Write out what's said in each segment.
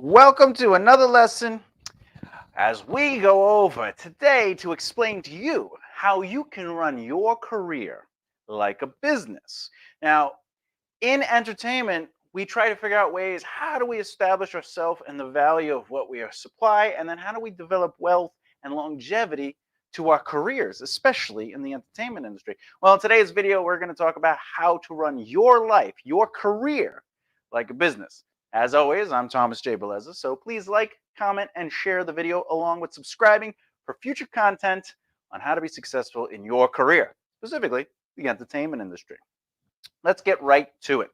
Welcome to another lesson as we go over today to explain to you how you can run your career like a business. Now, in entertainment, we try to figure out ways how do we establish ourselves and the value of what we are supply, and then how do we develop wealth and longevity to our careers, especially in the entertainment industry. Well, in today's video, we're going to talk about how to run your life, your career, like a business. As always, I'm Thomas J. Beleza, so please like, comment, and share the video along with subscribing for future content on how to be successful in your career, specifically the entertainment industry. Let's get right to it.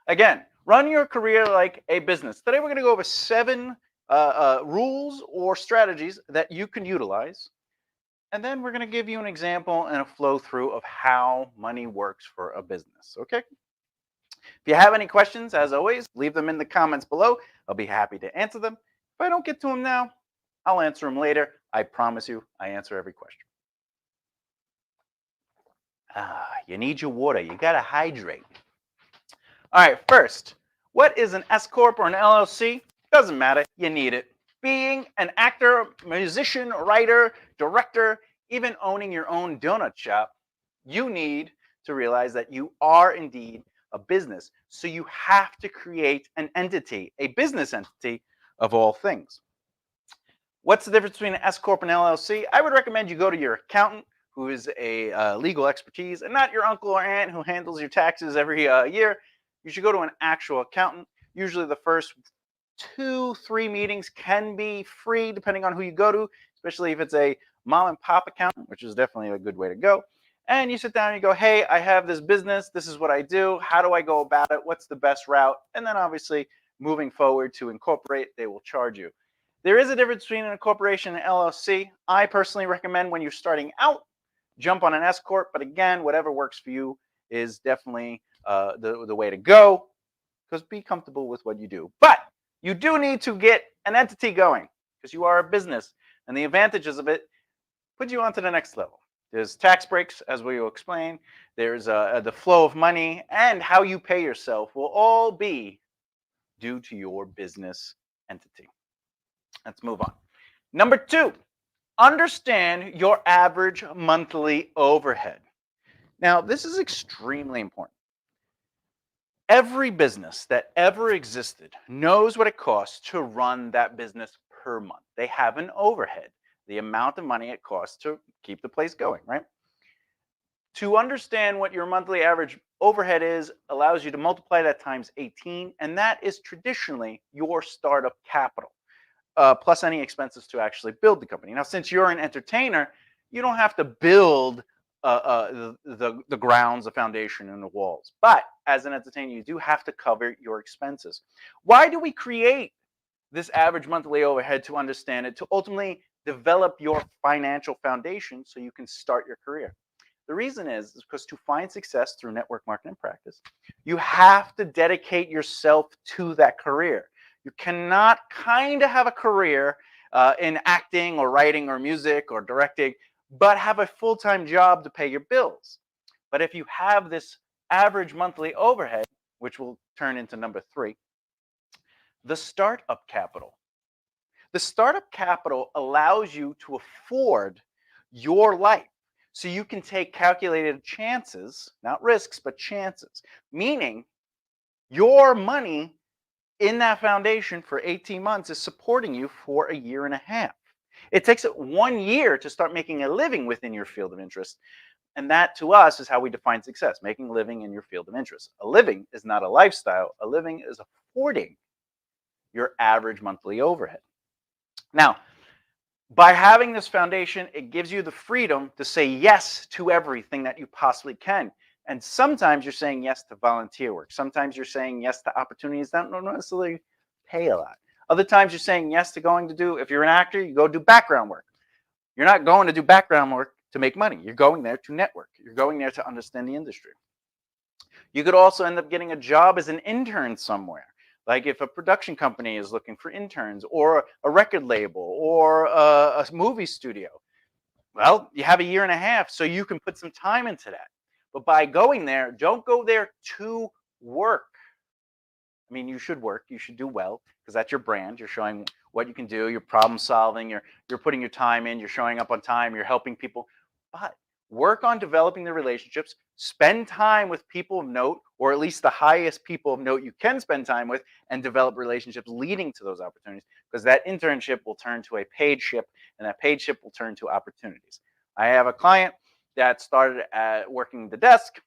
Again, run your career like a business. Today, we're going to go over 7 rules or strategies that you can utilize. And then we're going to give you an example and a flow through of how money works for a business. Okay? If you have any questions, as always, leave them in the comments below. I'll be happy to answer them. If I don't get to them now, I'll answer them later. I promise you, I answer every question. You need your water. You got to hydrate. All right, first, what is an S Corp or an LLC? Doesn't matter. You need it. Being an actor, musician, writer, director, even owning your own donut shop, you need to realize that you are indeed a business. So you have to create an entity, a business entity of all things. What's the difference between an S Corp and LLC? I would recommend you go to your accountant who is a legal expertise and not your uncle or aunt who handles your taxes every year. You should go to an actual accountant. Usually the first 2-3 meetings can be free depending on who you go to, especially if it's a mom and pop accountant, which is definitely a good way to go. And you sit down and you go, hey, I have this business. This is what I do. How do I go about it? What's the best route? And then obviously moving forward to incorporate, they will charge you. There is a difference between a corporation and LLC. I personally recommend when you're starting out, jump on an S Corp. But again, whatever works for you is definitely the way to go, because be comfortable with what you do. But you do need to get an entity going because you are a business, and the advantages of it put you on to the next level. There's tax breaks, as we will explain. There's the flow of money, and how you pay yourself will all be due to your business entity. Let's move on. Number 2, understand your average monthly overhead. Now, this is extremely important. Every business that ever existed knows what it costs to run that business per month. They have an overhead, the amount of money it costs to keep the place going, right? To understand what your monthly average overhead is allows you to multiply that times 18, and that is traditionally your startup capital, plus any expenses to actually build the company. Now, since you're an entertainer, you don't have to build the grounds, the foundation, and the walls. But as an entertainer, you do have to cover your expenses. Why do we create this average monthly overhead? To understand it, to ultimately develop your financial foundation so you can start your career. The reason is because to find success through network marketing practice, you have to dedicate yourself to that career. You cannot kind of have a career in acting or writing or music or directing, but have a full-time job to pay your bills. But if you have this average monthly overhead, which will turn into number 3, the startup capital. The startup capital allows you to afford your life. So you can take calculated chances, not risks, but chances. Meaning your money in that foundation for 18 months is supporting you for a year and a half. It takes 1 year to start making a living within your field of interest. And that, to us, is how we define success, making a living in your field of interest. A living is not a lifestyle. A living is affording your average monthly overhead. Now, by having this foundation, it gives you the freedom to say yes to everything that you possibly can. And sometimes you're saying yes to volunteer work. Sometimes you're saying yes to opportunities that don't necessarily pay a lot. Other times you're saying yes to going to do, if you're an actor, you go do background work. You're not going to do background work to make money. You're going there to network. You're going there to understand the industry. You could also end up getting a job as an intern somewhere. Like if a production company is looking for interns, or a record label, or a movie studio. Well, you have a year and a half, so you can put some time into that. But by going there, don't go there to work. I mean, you should work, you should do well, because that's your brand. You're showing what you can do, you're problem solving, you're putting your time in, you're showing up on time, you're helping people. But work on developing the relationships, spend time with people of note, or at least the highest people of note you can spend time with, and develop relationships leading to those opportunities, because that internship will turn to a paid ship, and that paid ship will turn to opportunities. I have a client that started at working the desk.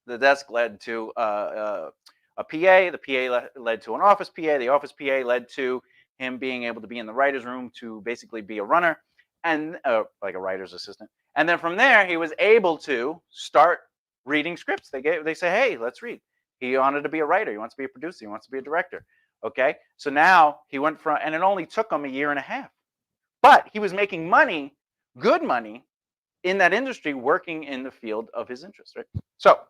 The desk led to a PA. The PA led to an office PA. The office PA led to him being able to be in the writer's room to basically be a runner and like a writer's assistant. And then from there, he was able to start reading scripts. They say, hey, let's read. He wanted to be a writer. He wants to be a producer. He wants to be a director. Okay. So now he went from, and it only took him a year and a half. But he was making money, good money, in that industry, working in the field of his interest, right? So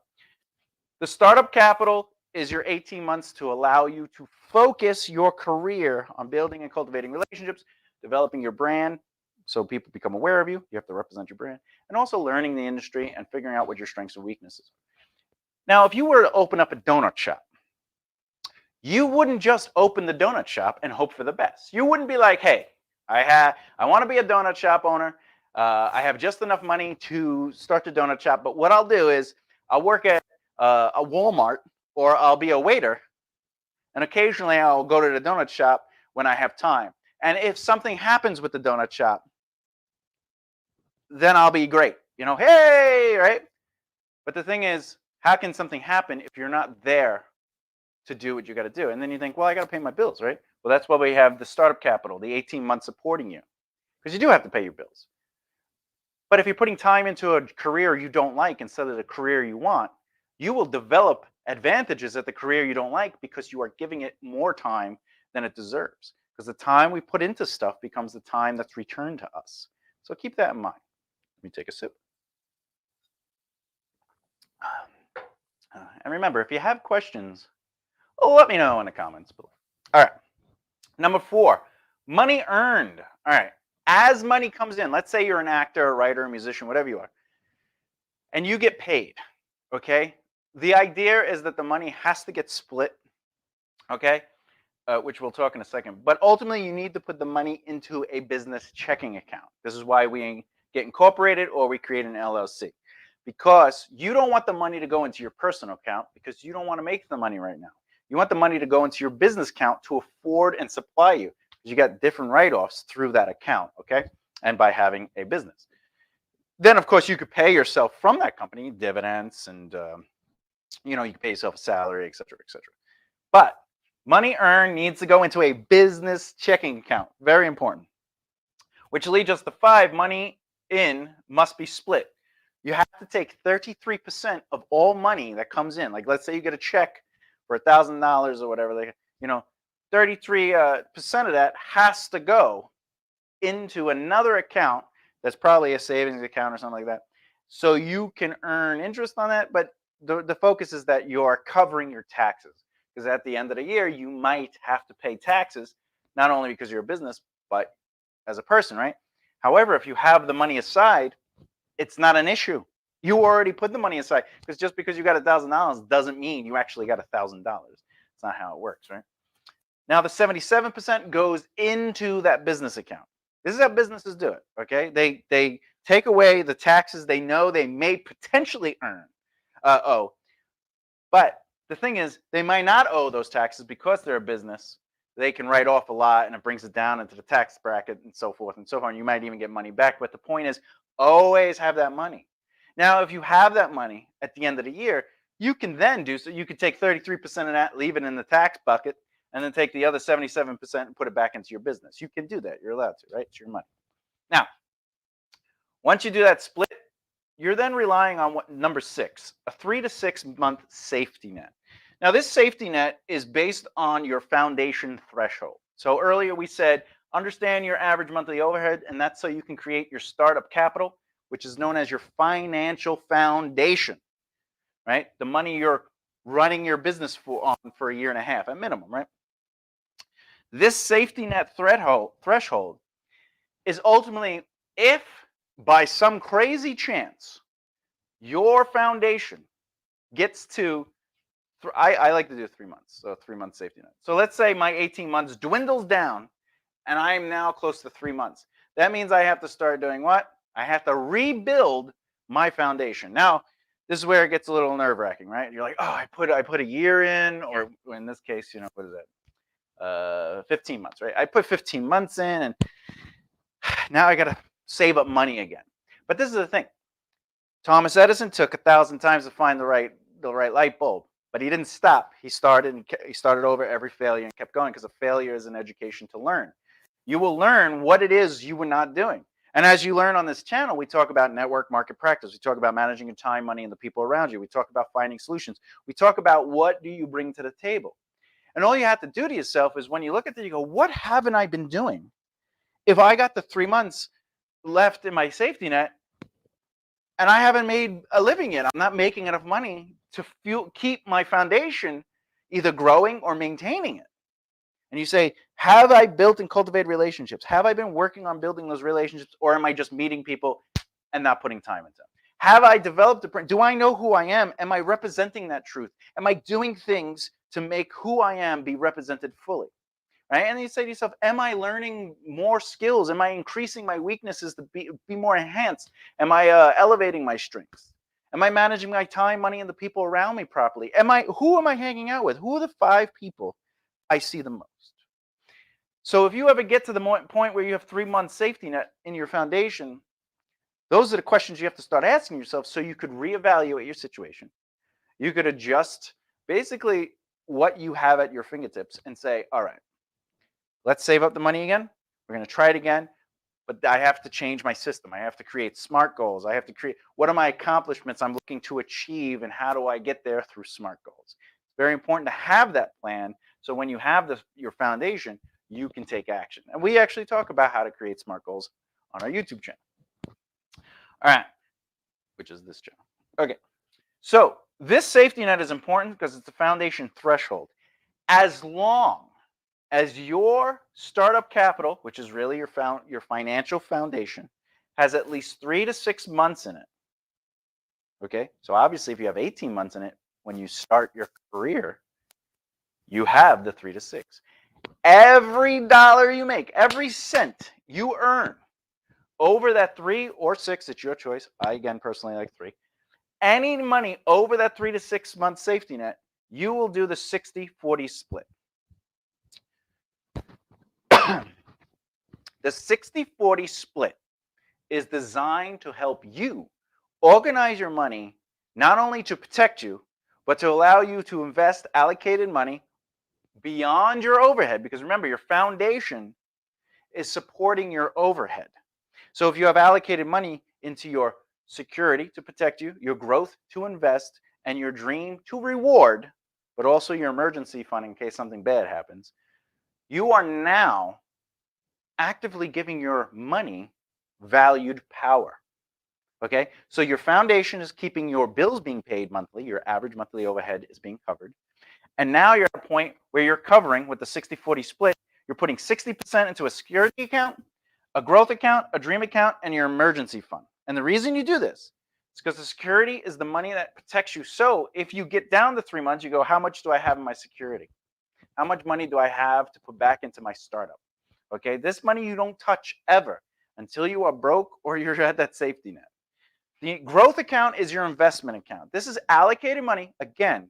the startup capital is your 18 months to allow you to focus your career on building and cultivating relationships, developing your brand so people become aware of you. You have to represent your brand, and also learning the industry and figuring out what your strengths and weaknesses are. Now, if you were to open up a donut shop, you wouldn't just open the donut shop and hope for the best. You wouldn't be like, hey, I want to be a donut shop owner. I have just enough money to start the donut shop, but what I'll do is I'll work at a Walmart, or I'll be a waiter, and occasionally I'll go to the donut shop when I have time. And if something happens with the donut shop, then I'll be great. You know, hey, right? But the thing is, how can something happen if you're not there to do what you got to do? And then you think, well, I got to pay my bills, right? Well, that's why we have the startup capital, the 18 months supporting you, because you do have to pay your bills. But if you're putting time into a career you don't like instead of the career you want, you will develop advantages at the career you don't like because you are giving it more time than it deserves. Because the time we put into stuff becomes the time that's returned to us. So keep that in mind. Let me take a sip. And remember, if you have questions, let me know in the comments below. All right. Number 4, money earned. All right. As money comes in, let's say you're an actor, a writer, a musician, whatever you are, and you get paid, okay? The idea is that the money has to get split, okay? Which we'll talk in a second. But ultimately, you need to put the money into a business checking account. This is why we get incorporated or we create an LLC. Because you don't want the money to go into your personal account because you don't want to make the money right now. You want the money to go into your business account to afford and supply you. You got different write-offs through that account, okay? And by having a business. Then, of course, you could pay yourself from that company, dividends, and you can pay yourself a salary, et cetera, et cetera. But money earned needs to go into a business checking account. Very important. Which leads us to 5, money in must be split. You have to take 33% of all money that comes in. Like, let's say you get a check for $1,000 or whatever, 33% of that has to go into another account that's probably a savings account or something like that. So you can earn interest on that, but the focus is that you're covering your taxes. Because at the end of the year, you might have to pay taxes, not only because you're a business, but as a person, right? However, if you have the money aside, it's not an issue. You already put the money aside, because just because you got $1,000 doesn't mean you actually got $1,000. It's not how it works, right? Now, the 77% goes into that business account. This is how businesses do it, okay? They take away the taxes they know they may potentially owe. But the thing is, they might not owe those taxes because they're a business. They can write off a lot, and it brings it down into the tax bracket and so forth and so on. You might even get money back. But the point is, always have that money. Now, if you have that money at the end of the year, you can then do so. You could take 33% of that, leave it in the tax bucket, and then take the other 77% and put it back into your business. You can do that. You're allowed to, right? It's your money. Now, once you do that split, you're then relying on number 6, a 3 to 6 month safety net. Now, this safety net is based on your foundation threshold. So earlier we said, understand your average monthly overhead, and that's so you can create your startup capital, which is known as your financial foundation, right? The money you're running your business for a year and a half at minimum, right? This safety net threshold is ultimately, if by some crazy chance your foundation gets to I like to do 3 months, so 3 months safety net. So let's say my 18 months dwindles down and I'm now close to 3 months. That means I have to start doing what? I have to rebuild my foundation. Now, this is where it gets a little nerve wracking, right? You're like, oh, I put a year in, or in this case, what is that? 15 months, right? I put 15 months in, and now I got to save up money again. But this is the thing. Thomas Edison took 1,000 times to find the right light bulb, but he didn't stop. He started over every failure and kept going, because a failure is an education to learn. You will learn what it is you were not doing. And as you learn on this channel, we talk about network market practice. We talk about managing your time, money, and the people around you. We talk about finding solutions. We talk about what do you bring to the table. And all you have to do to yourself is when you look at it, you go, what haven't I been doing? If I got the 3 months left in my safety net and I haven't made a living yet, I'm not making enough money to keep my foundation either growing or maintaining it. And you say, have I built and cultivated relationships? Have I been working on building those relationships, or am I just meeting people and not putting time into them? Have I developed do I know who I am? Am I representing that truth? Am I doing things to make who I am be represented fully? Right? And you say to yourself, am I learning more skills? Am I increasing my weaknesses to be more enhanced? Am I elevating my strengths? Am I managing my time, money, and the people around me properly? Who am I hanging out with? Who are the 5 people I see the most? So if you ever get to the point where you have 3 months safety net in your foundation, those are the questions you have to start asking yourself, so you could reevaluate your situation. You could adjust basically what you have at your fingertips and say, all right, let's save up the money again. We're going to try it again, but I have to change my system. I have to create SMART goals. I have to create, what are my accomplishments I'm looking to achieve, and how do I get there through SMART goals? It's very important to have that plan, so when you have your foundation, you can take action. And we actually talk about how to create SMART goals on our YouTube channel. All right, which is this channel. Okay, so this safety net is important because it's the foundation threshold. As long as your startup capital, which is really your financial foundation, has at least 3 to 6 months in it. Okay, so obviously if you have 18 months in it when you start your career, you have the 3 to 6. Every dollar you make, every cent you earn over that 3 or 6, it's your choice. I, again, personally like 3. Any money over that 3 to 6 month safety net, you will do the 60-40 split. The 60-40 split is designed to help you organize your money, not only to protect you, but to allow you to invest allocated money beyond your overhead. Because remember, your foundation is supporting your overhead. So if you have allocated money into your security to protect you, your growth to invest, and your dream to reward, but also your emergency fund in case something bad happens, you are now actively giving your money valued power. Okay, so your foundation is keeping your bills being paid monthly, your average monthly overhead is being covered. And now you're at a point where you're covering, with the 60-40 split, you're putting 60% into a security account, a growth account, a dream account, and your emergency fund. And the reason you do this is because the security is the money that protects you. So if you get down to 3 months, you go, how much do I have in my security? How much money do I have to put back into my startup? Okay, this money you don't touch ever until you are broke or you're at that safety net. The growth account is your investment account. This is allocated money, again,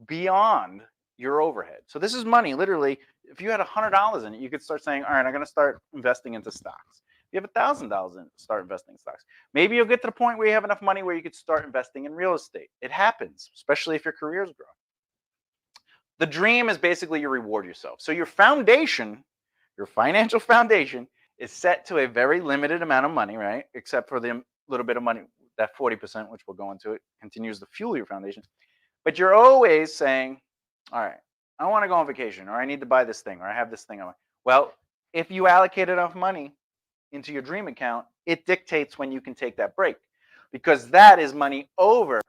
beyond your overhead. So this is money, literally, if you had $100 in it, you could start saying, all right, I'm going to start investing into stocks. If you have $1,000 in it, start investing in stocks. Maybe you'll get to the point where you have enough money where you could start investing in real estate. It happens, especially if your career is growing. The dream is basically you reward yourself. So your foundation, your financial foundation, is set to a very limited amount of money, right? Except for the little bit of money, that 40%, which we'll go into, it continues to fuel your foundation. But you're always saying, all right, I want to go on vacation, or I need to buy this thing, or I have this thing. Well, if you allocate enough money into your dream account, it dictates when you can take that break, because that is money over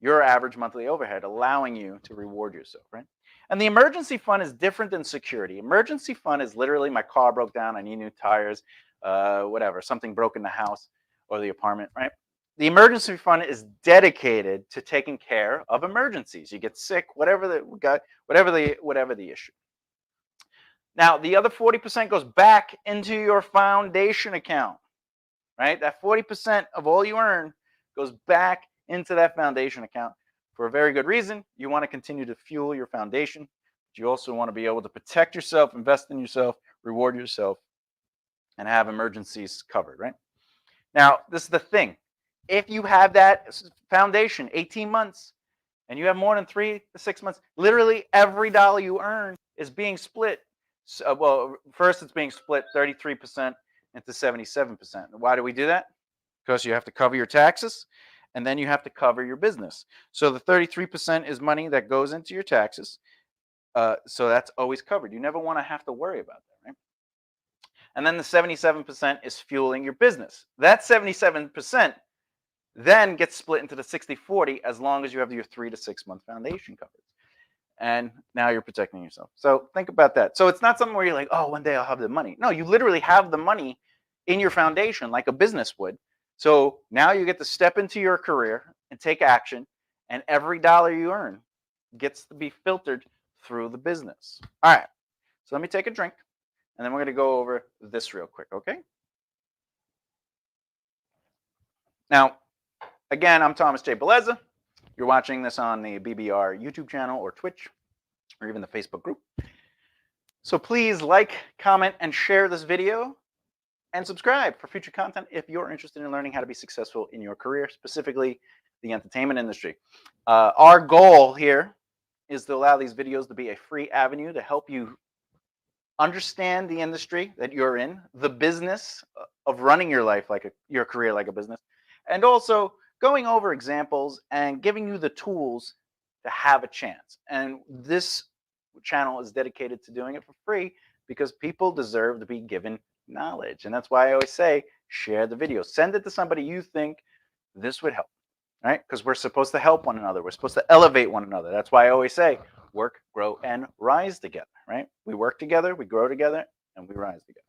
your average monthly overhead, allowing you to reward yourself, right? And the emergency fund is different than security. Emergency fund is literally, my car broke down, I need new tires, whatever, something broke in the house or the apartment, right? The emergency fund is dedicated to taking care of emergencies. You get sick, whatever the issue. Now, the other 40% goes back into your foundation account, right? That 40% of all you earn goes back into that foundation account for a very good reason. You want to continue to fuel your foundation, but you also want to be able to protect yourself, invest in yourself, reward yourself, and have emergencies covered, right? Now, this is the thing. If you have that foundation, 18 months, and you have more than 3 to 6 months, literally every dollar you earn is being split. So, well, first it's being split 33% into 77%. Why do we do that? Because you have to cover your taxes, and then you have to cover your business. So the 33% is money that goes into your taxes. So that's always covered. You never want to have to worry about that, right? And then the 77% is fueling your business. That 77% then gets split into the 60-40 as long as you have your 3 to 6 month foundation covered. And now you're protecting yourself. So think about that. So it's not something where you're like, oh, one day I'll have the money. No, you literally have the money in your foundation like a business would. So now you get to step into your career and take action, and every dollar you earn gets to be filtered through the business. All right, so let me take a drink, and then we're going to go over this real quick, okay? Now, again, I'm Thomas J. Beleza. You're watching this on the BBR YouTube channel or Twitch or even the Facebook group. So please like, comment, and share this video, and subscribe for future content if you're interested in learning how to be successful in your career, specifically the entertainment industry. Our goal here is to allow these videos to be a free avenue to help you understand the industry that you're in, the business of running your life your career like a business, and also going over examples and giving you the tools to have a chance. And this channel is dedicated to doing it for free because people deserve to be given knowledge. And that's why I always say, share the video. Send it to somebody you think this would help, right? Because we're supposed to help one another. We're supposed to elevate one another. That's why I always say, work, grow, and rise together, right? We work together, we grow together, and we rise together.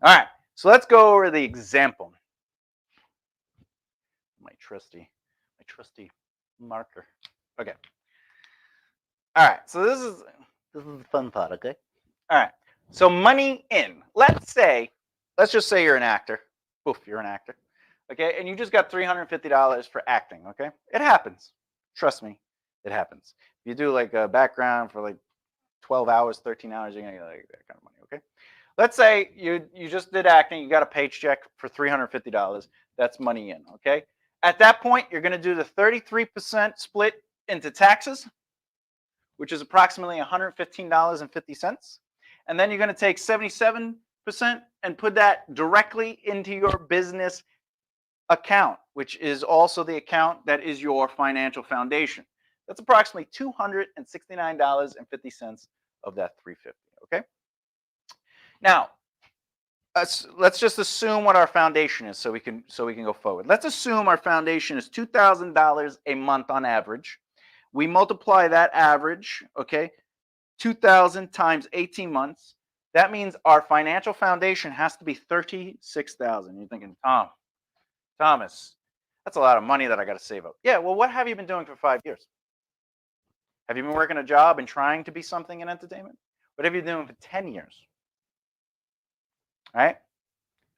All right, so let's go over the example. My trusty marker. Okay. All right, so this is the fun part, okay? All right, so money in. Let's just say you're an actor. Oof, you're an actor. Okay, and you just got $350 for acting, okay? It happens. Trust me, it happens. If you do like a background for like 12 hours, 13 hours, you're gonna get like that kind of money, okay? Let's say you just did acting, you got a paycheck for $350. That's money in, okay? At that point, you're gonna do the 33% split into taxes, which is approximately $115.50. And then you're gonna take 77% and put that directly into your business account, which is also the account that is your financial foundation. That's approximately $269.50 of that $350. Okay. Now, let's just assume what our foundation is, so we can go forward. Let's assume our foundation is $2,000 a month on average. We multiply that average, okay, 2,000 times 18 months. That means our financial foundation has to be $36,000. You're thinking, Thomas, that's a lot of money that I got to save up. Yeah, well, what have you been doing for 5 years? Have you been working a job and trying to be something in entertainment? What have you been doing for 10 years? All right?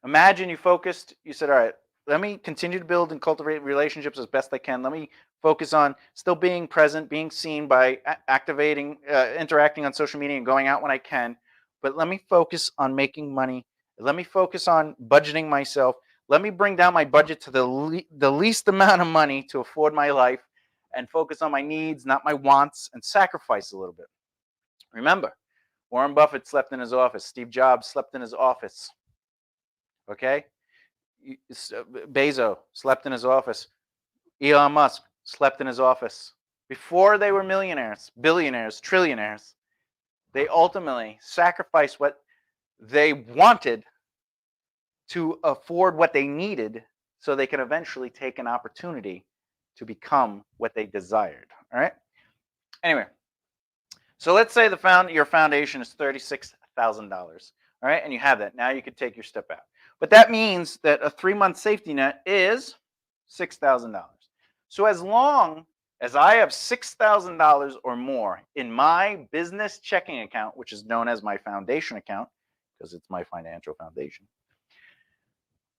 Imagine you focused, you said, all right, let me continue to build and cultivate relationships as best I can. Let me focus on still being present, being seen by interacting on social media and going out when I can. But let me focus on making money. Let me focus on budgeting myself. Let me bring down my budget to the least amount of money to afford my life and focus on my needs, not my wants, and sacrifice a little bit. Remember, Warren Buffett slept in his office. Steve Jobs slept in his office. Okay? Bezos slept in his office. Elon Musk slept in his office. Before they were millionaires, billionaires, trillionaires, they ultimately sacrificed what they wanted to afford what they needed so they can eventually take an opportunity to become what they desired. All right? Anyway, so let's say your foundation is $36,000. All right? And you have that. Now you could take your step out. But that means that a 3-month safety net is $6,000. So as long as I have $6,000 or more in my business checking account, which is known as my foundation account, because it's my financial foundation,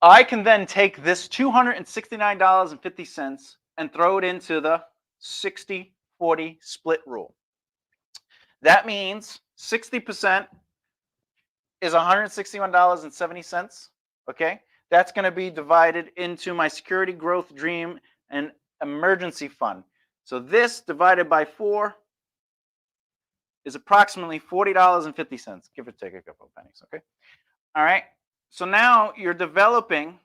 I can then take this $269.50 and throw it into the 60-40 split rule. That means 60% is $161.70. Okay, that's going to be divided into my security, growth, dream, and emergency fund. So this divided by 4 is approximately $40.50, give or take a couple of pennies. Okay, all right. So now you're developing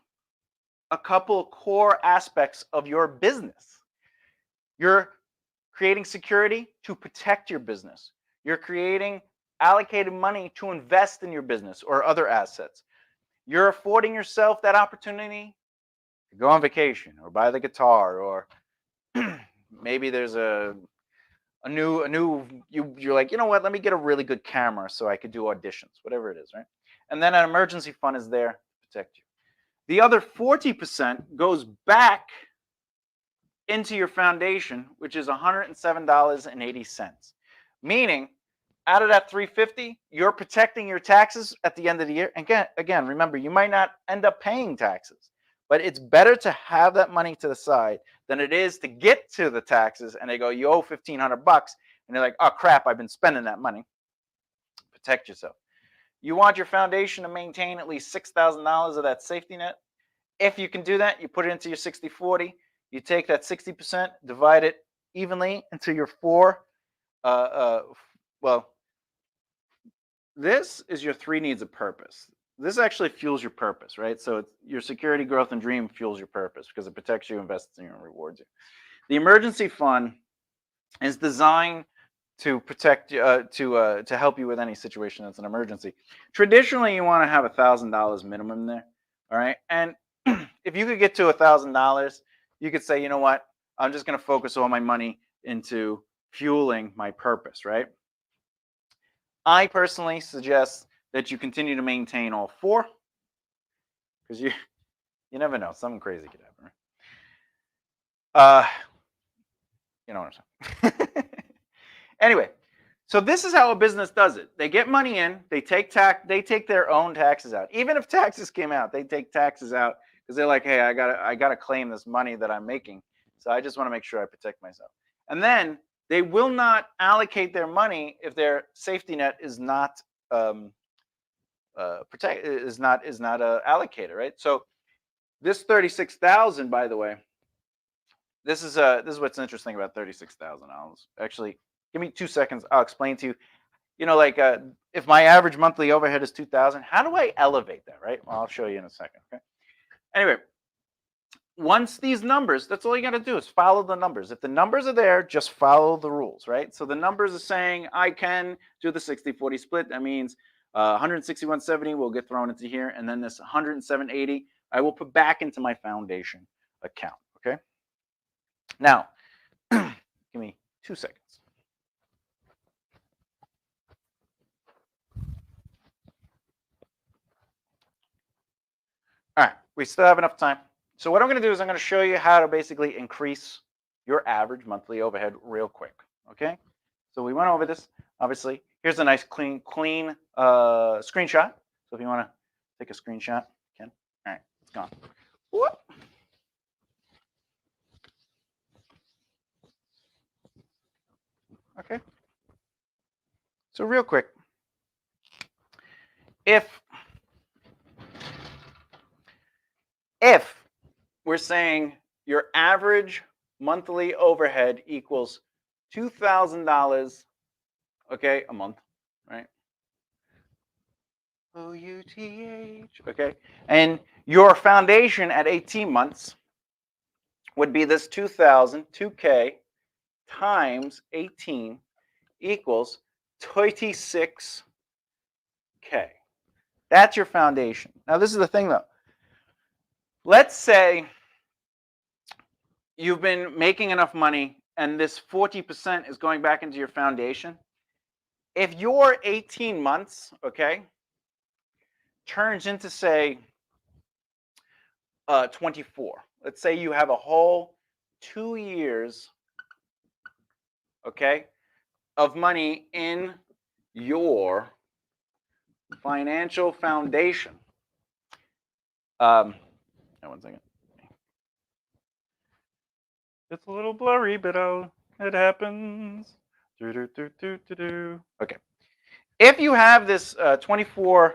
a couple core aspects of your business. You're creating security to protect your business. You're creating allocated money to invest in your business or other assets. You're affording yourself that opportunity to go on vacation or buy the guitar, or maybe there's a new you're like, you know what, let me get a really good camera so I could do auditions, whatever it is, right? And then an emergency fund is there to protect you. The other 40% goes back into your foundation, which is $107.80. Meaning, out of that $350, you're protecting your taxes at the end of the year. And again, remember, you might not end up paying taxes, but it's better to have that money to the side than it is to get to the taxes and they go, you owe $1,500, and you're like, oh crap, I've been spending that money. Protect yourself. You want your foundation to maintain at least $6,000 of that safety net. If you can do that, you put it into your 60-40. You take that 60%, divide it evenly into your 4. Well, this is your 3 needs of purpose. This actually fuels your purpose, right? So it's your security, growth, and dream fuels your purpose because it protects you, invests in you, and rewards you. The emergency fund is designed to protect you, to help you with any situation that's an emergency. Traditionally, you want to have $1,000 minimum there, all right? And if you could get to $1,000, you could say, you know what? I'm just going to focus all my money into fueling my purpose, right? I personally suggest that you continue to maintain all 4, because you never know, something crazy could happen, right? You know what I'm saying. Anyway, so this is how a business does it. They get money in, they take their own taxes out. Even if taxes came out, they take taxes out because they're like, hey, I gotta claim this money that I'm making. So I just want to make sure I protect myself. And then they will not allocate their money if their safety net is not allocated, right? So this 36,000, by the way, this is what's interesting about $36,000. Actually, give me 2 seconds. I'll explain to you. You know, like if my average monthly overhead is 2,000, how do I elevate that, right? Well, I'll show you in a second. Okay. Anyway, once these numbers, that's all you got to do is follow the numbers. If the numbers are there, just follow the rules, right? So the numbers are saying I can do the 60-40 split. That means 161.70 will get thrown into here, and then this 107.80 I will put back into my foundation account. Okay. Now, give me 2 seconds. All right, we still have enough time. So what I'm going to do is I'm going to show you how to basically increase your average monthly overhead real quick. Okay. So we went over this. Obviously, here's a nice clean screenshot. So if you want to take a screenshot, you can. All right, it's gone. Whoop. Okay. So real quick, if we're saying your average monthly overhead equals $2,000, okay, a month, right? O-U-T-H, okay? And your foundation at 18 months would be this 2K times 18 equals 26K. That's your foundation. Now, this is the thing, though. Let's say you've been making enough money and this 40% is going back into your foundation. If your 18 months, okay, turns into, say, 24, let's say you have a whole 2 years, okay, of money in your financial foundation. One second. It's a little blurry, but it happens. Okay. If you have this 24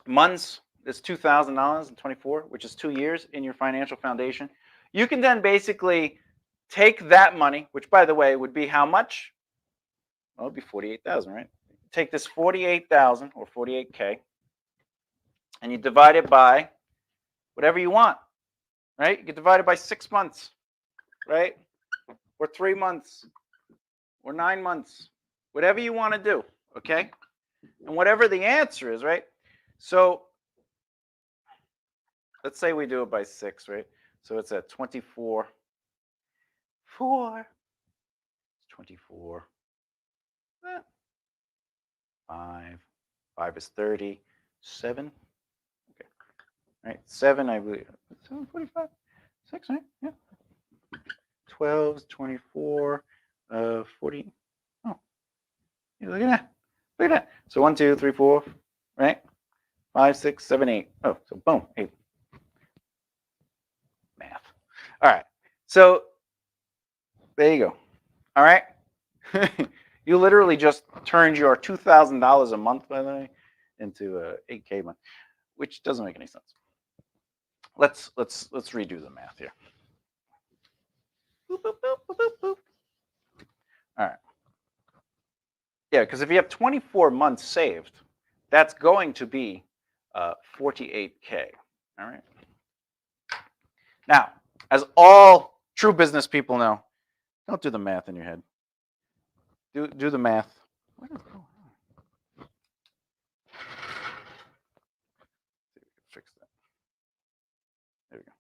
months, this $2,000 and 24, which is 2 years in your financial foundation, you can then basically take that money, which by the way would be how much? Well, it would be 48,000, right? Take this 48,000 or 48K, and you divide it by whatever you want, right? You can divide it by 6 months, right? Or 3 months, or 9 months, whatever you want to do, okay? And whatever the answer is, right? So let's say we do it by 6, right? So it's at 24. 24. 5. 5 is 30. 7. Okay. Right. 7, I believe. 7:45. 6, right? Yeah. 12 is 24. 40. Oh. Yeah, look at that. Look at that. So 1, 2, 3, 4. Right? 5, 6, 7, 8. Oh, so boom. 8. Math. All right. So there you go. All right. You literally just turned your $2,000 a month, by the way, into a 8K month, which doesn't make any sense. Let's redo the math here. Boop, boop, boop, boop, boop, boop. All right. Yeah, because if you have 24 months saved, that's going to be 48K. All right. Now, as all true business people know, don't do the math in your head. Do the math. What is going on? Fix that. There we go.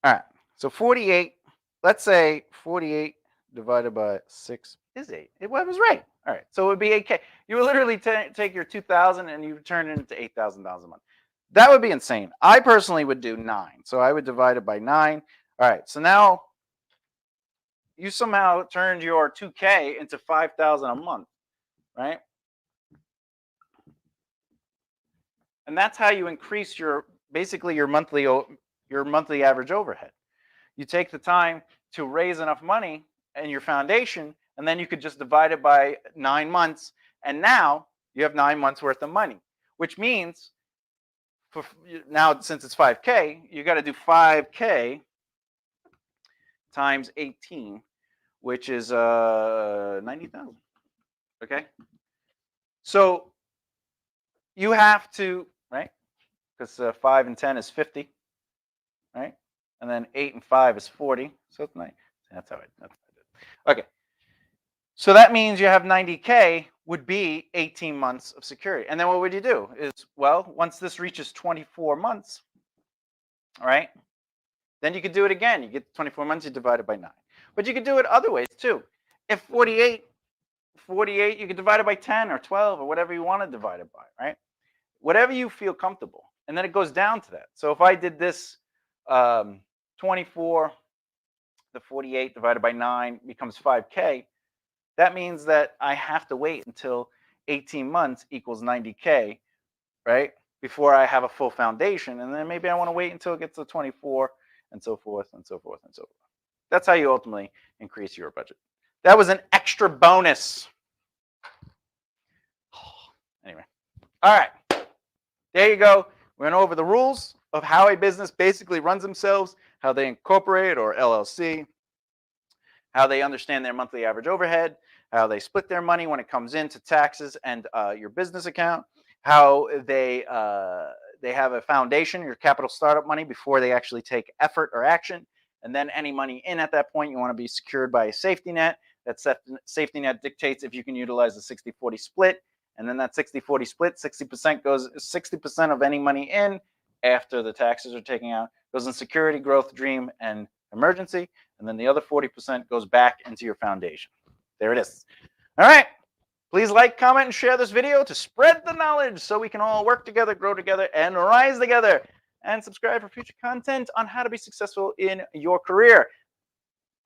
All right. So 48. Let's say 48 divided by 6 is 8. It was right. All right. So it would be 8K. You would literally take your 2,000 and you would turn it into $8,000 a month. That would be insane. I personally would do 9. So I would divide it by 9. All right. So now you somehow turned your 2K into 5,000 a month, right? And that's how you increase your basically your monthly average overhead. You take the time to raise enough money in your foundation, and then you could just divide it by 9 months, and now you have 9 months worth of money, which means now since it's 5K, you got to do 5K times 18, which is 90,000. Okay, so you have to, right? Because 5 and 10 is 50, right? And then 8 and 5 is 40. So it's 9. That's how I did. Okay. So that means you have 90K would be 18 months of security. And then what would you do? Is, well, once this reaches 24 months, all right, then you could do it again. You get 24 months, you divide it by 9. But you could do it other ways too. If 48, you could divide it by 10 or 12 or whatever you want to divide it by, right? Whatever you feel comfortable. And then it goes down to that. So if I did this 24, the 48 divided by 9 becomes 5K. That means that I have to wait until 18 months equals 90K, right? Before I have a full foundation. And then maybe I want to wait until it gets to 24 and so forth and so forth and so forth. That's how you ultimately increase your budget. That was an extra bonus. Anyway. All right. There you go. We went over the rules of how a business basically runs themselves, how they incorporate or LLC, how they understand their monthly average overhead, how they split their money when it comes into taxes and your business account, how they have a foundation, your capital startup money, before they actually take effort or action. And then any money in at that point, you want to be secured by a safety net. That safety net dictates if you can utilize the 60-40 split. And then that 60-40 split, 60% of any money in after the taxes are taken out goes in security, growth, dream, and emergency. And then the other 40% goes back into your foundation. There it is. All right. Please like, comment, and share this video to spread the knowledge so we can all work together, grow together, and rise together. and subscribe for future content on how to be successful in your career.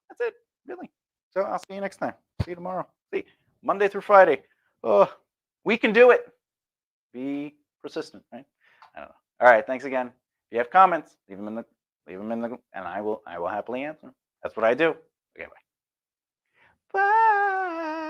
That's it, really. So I'll see you next time. See you tomorrow. See, Monday through Friday. Oh, we can do it. Be persistent, right? I don't know. All right, thanks again. If you have comments, leave them in the, and I will happily answer them. That's what I do. Okay, bye. Bye.